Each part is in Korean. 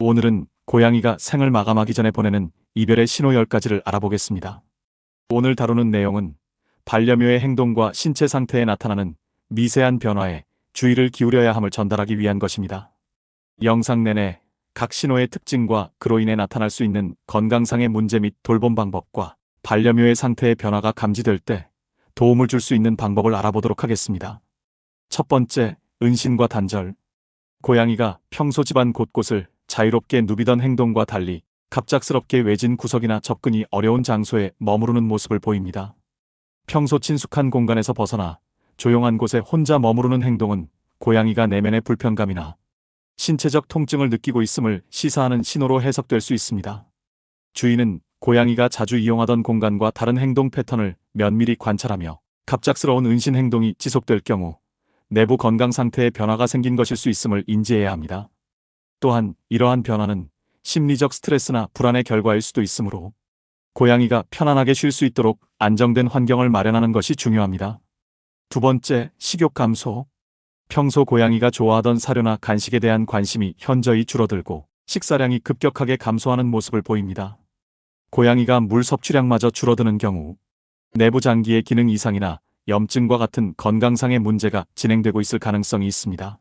오늘은 고양이가 생을 마감하기 전에 보내는 이별의 신호 10가지를 알아보겠습니다. 오늘 다루는 내용은 반려묘의 행동과 신체 상태에 나타나는 미세한 변화에 주의를 기울여야 함을 전달하기 위한 것입니다. 영상 내내 각 신호의 특징과 그로 인해 나타날 수 있는 건강상의 문제 및 돌봄 방법과 반려묘의 상태의 변화가 감지될 때 도움을 줄 수 있는 방법을 알아보도록 하겠습니다. 첫 번째, 은신과 단절. 고양이가 평소 집안 곳곳을 자유롭게 누비던 행동과 달리 갑작스럽게 외진 구석이나 접근이 어려운 장소에 머무르는 모습을 보입니다. 평소 친숙한 공간에서 벗어나 조용한 곳에 혼자 머무르는 행동은 고양이가 내면의 불편감이나 신체적 통증을 느끼고 있음을 시사하는 신호로 해석될 수 있습니다. 주인은 고양이가 자주 이용하던 공간과 다른 행동 패턴을 면밀히 관찰하며 갑작스러운 은신 행동이 지속될 경우 내부 건강 상태에 변화가 생긴 것일 수 있음을 인지해야 합니다. 또한 이러한 변화는 심리적 스트레스나 불안의 결과일 수도 있으므로 고양이가 편안하게 쉴 수 있도록 안정된 환경을 마련하는 것이 중요합니다. 두 번째, 식욕 감소. 평소 고양이가 좋아하던 사료나 간식에 대한 관심이 현저히 줄어들고 식사량이 급격하게 감소하는 모습을 보입니다. 고양이가 물 섭취량마저 줄어드는 경우 내부 장기의 기능 이상이나 염증과 같은 건강상의 문제가 진행되고 있을 가능성이 있습니다.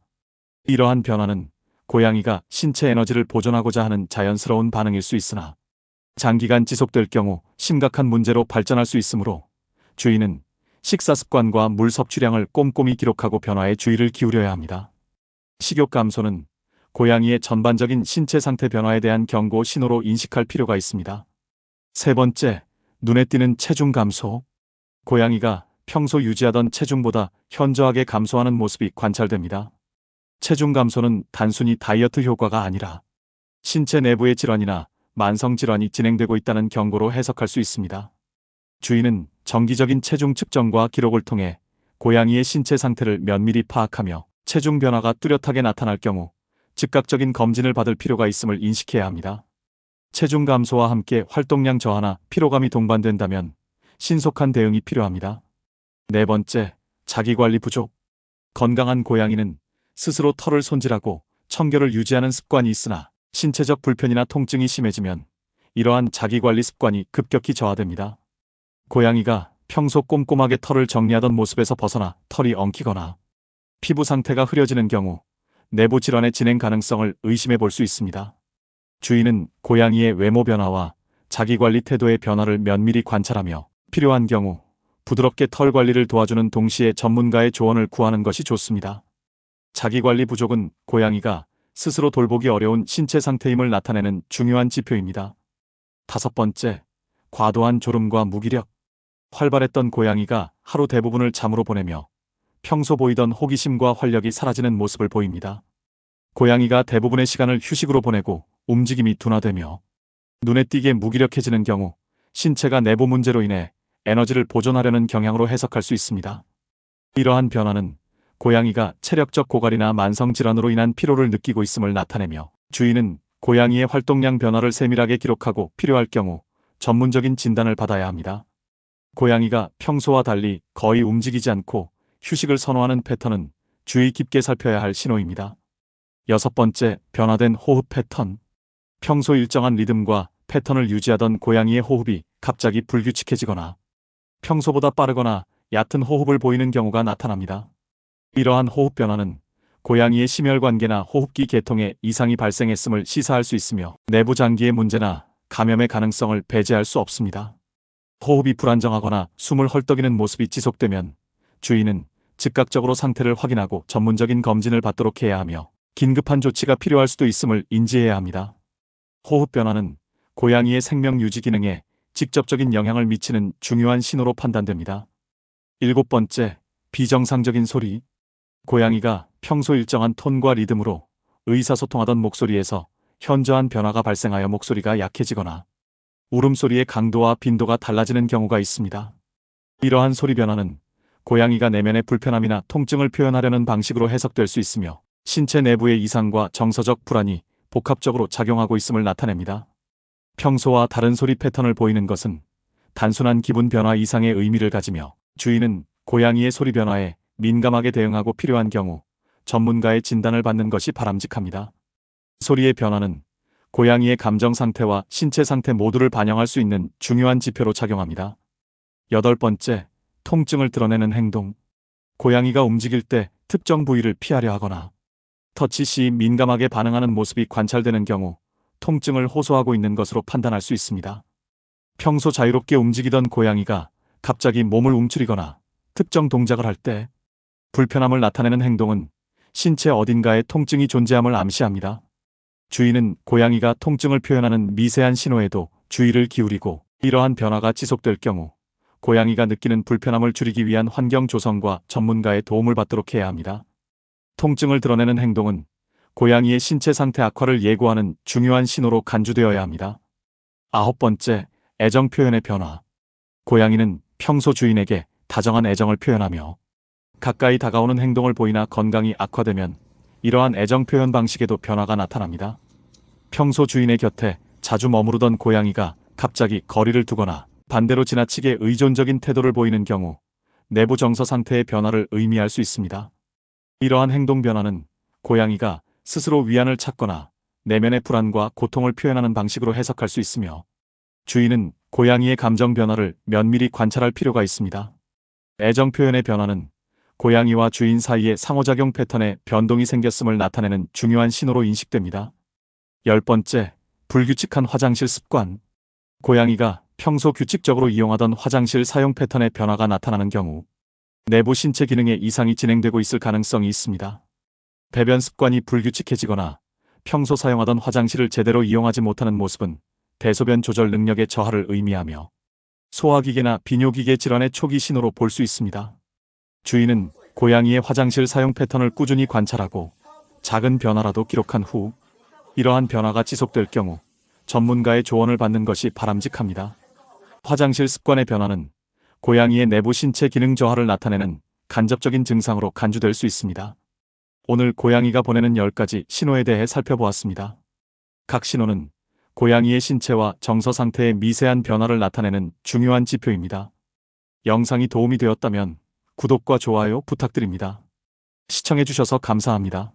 이러한 변화는 고양이가 신체 에너지를 보존하고자 하는 자연스러운 반응일 수 있으나 장기간 지속될 경우 심각한 문제로 발전할 수 있으므로 주인은 식사 습관과 물 섭취량을 꼼꼼히 기록하고 변화에 주의를 기울여야 합니다. 식욕 감소는 고양이의 전반적인 신체 상태 변화에 대한 경고 신호로 인식할 필요가 있습니다. 세 번째, 눈에 띄는 체중 감소. 고양이가 평소 유지하던 체중보다 현저하게 감소하는 모습이 관찰됩니다. 체중 감소는 단순히 다이어트 효과가 아니라 신체 내부의 질환이나 만성 질환이 진행되고 있다는 경고로 해석할 수 있습니다. 주인은 정기적인 체중 측정과 기록을 통해 고양이의 신체 상태를 면밀히 파악하며 체중 변화가 뚜렷하게 나타날 경우 즉각적인 검진을 받을 필요가 있음을 인식해야 합니다. 체중 감소와 함께 활동량 저하나 피로감이 동반된다면 신속한 대응이 필요합니다. 네 번째, 자기관리 부족. 건강한 고양이는 스스로 털을 손질하고 청결을 유지하는 습관이 있으나 신체적 불편이나 통증이 심해지면 이러한 자기관리 습관이 급격히 저하됩니다. 고양이가 평소 꼼꼼하게 털을 정리하던 모습에서 벗어나 털이 엉키거나 피부 상태가 흐려지는 경우 내부 질환의 진행 가능성을 의심해 볼 수 있습니다. 주인은 고양이의 외모 변화와 자기관리 태도의 변화를 면밀히 관찰하며 필요한 경우 부드럽게 털 관리를 도와주는 동시에 전문가의 조언을 구하는 것이 좋습니다. 자기관리 부족은 고양이가 스스로 돌보기 어려운 신체 상태임을 나타내는 중요한 지표입니다. 다섯 번째, 과도한 졸음과 무기력. 활발했던 고양이가 하루 대부분을 잠으로 보내며 평소 보이던 호기심과 활력이 사라지는 모습을 보입니다. 고양이가 대부분의 시간을 휴식으로 보내고 움직임이 둔화되며 눈에 띄게 무기력해지는 경우 신체가 내부 문제로 인해 에너지를 보존하려는 경향으로 해석할 수 있습니다. 이러한 변화는 고양이가 체력적 고갈이나 만성 질환으로 인한 피로를 느끼고 있음을 나타내며 주인은 고양이의 활동량 변화를 세밀하게 기록하고 필요할 경우 전문적인 진단을 받아야 합니다. 고양이가 평소와 달리 거의 움직이지 않고 휴식을 선호하는 패턴은 주의 깊게 살펴야 할 신호입니다. 여섯 번째, 변화된 호흡 패턴. 평소 일정한 리듬과 패턴을 유지하던 고양이의 호흡이 갑자기 불규칙해지거나 평소보다 빠르거나 얕은 호흡을 보이는 경우가 나타납니다. 이러한 호흡 변화는 고양이의 심혈관계나 호흡기 계통에 이상이 발생했음을 시사할 수 있으며 내부 장기의 문제나 감염의 가능성을 배제할 수 없습니다. 호흡이 불안정하거나 숨을 헐떡이는 모습이 지속되면 주인은 즉각적으로 상태를 확인하고 전문적인 검진을 받도록 해야 하며 긴급한 조치가 필요할 수도 있음을 인지해야 합니다. 호흡 변화는 고양이의 생명 유지 기능에 직접적인 영향을 미치는 중요한 신호로 판단됩니다. 일곱 번째, 비정상적인 소리. 고양이가 평소 일정한 톤과 리듬으로 의사소통하던 목소리에서 현저한 변화가 발생하여 목소리가 약해지거나 울음소리의 강도와 빈도가 달라지는 경우가 있습니다. 이러한 소리 변화는 고양이가 내면의 불편함이나 통증을 표현하려는 방식으로 해석될 수 있으며 신체 내부의 이상과 정서적 불안이 복합적으로 작용하고 있음을 나타냅니다. 평소와 다른 소리 패턴을 보이는 것은 단순한 기분 변화 이상의 의미를 가지며 주인은 고양이의 소리 변화에 민감하게 대응하고 필요한 경우 전문가의 진단을 받는 것이 바람직합니다. 소리의 변화는 고양이의 감정 상태와 신체 상태 모두를 반영할 수 있는 중요한 지표로 작용합니다. 8번째, 통증을 드러내는 행동. 고양이가 움직일 때 특정 부위를 피하려 하거나 터치 시 민감하게 반응하는 모습이 관찰되는 경우 통증을 호소하고 있는 것으로 판단할 수 있습니다. 평소 자유롭게 움직이던 고양이가 갑자기 몸을 움츠리거나 특정 동작을 할 때 불편함을 나타내는 행동은 신체 어딘가에 통증이 존재함을 암시합니다. 주인은 고양이가 통증을 표현하는 미세한 신호에도 주의를 기울이고, 이러한 변화가 지속될 경우 고양이가 느끼는 불편함을 줄이기 위한 환경 조성과 전문가의 도움을 받도록 해야 합니다. 통증을 드러내는 행동은 고양이의 신체 상태 악화를 예고하는 중요한 신호로 간주되어야 합니다. 9번째, 애정 표현의 변화. 고양이는 평소 주인에게 다정한 애정을 표현하며 가까이 다가오는 행동을 보이나 건강이 악화되면 이러한 애정 표현 방식에도 변화가 나타납니다. 평소 주인의 곁에 자주 머무르던 고양이가 갑자기 거리를 두거나 반대로 지나치게 의존적인 태도를 보이는 경우 내부 정서 상태의 변화를 의미할 수 있습니다. 이러한 행동 변화는 고양이가 스스로 위안을 찾거나 내면의 불안과 고통을 표현하는 방식으로 해석할 수 있으며, 주인은 고양이의 감정 변화를 면밀히 관찰할 필요가 있습니다. 애정 표현의 변화는 고양이와 주인 사이의 상호작용 패턴에 변동이 생겼음을 나타내는 중요한 신호로 인식됩니다. 10번째, 불규칙한 화장실 습관. 고양이가 평소 규칙적으로 이용하던 화장실 사용 패턴의 변화가 나타나는 경우 내부 신체 기능에 이상이 진행되고 있을 가능성이 있습니다. 배변 습관이 불규칙해지거나 평소 사용하던 화장실을 제대로 이용하지 못하는 모습은 대소변 조절 능력의 저하를 의미하며 소화기계나 비뇨기계 질환의 초기 신호로 볼 수 있습니다. 주인은 고양이의 화장실 사용 패턴을 꾸준히 관찰하고 작은 변화라도 기록한 후 이러한 변화가 지속될 경우 전문가의 조언을 받는 것이 바람직합니다. 화장실 습관의 변화는 고양이의 내부 신체 기능 저하를 나타내는 간접적인 증상으로 간주될 수 있습니다. 오늘 고양이가 보내는 10가지 신호에 대해 살펴보았습니다. 각 신호는 고양이의 신체와 정서 상태의 미세한 변화를 나타내는 중요한 지표입니다. 영상이 도움이 되었다면 구독과 좋아요 부탁드립니다. 시청해주셔서 감사합니다.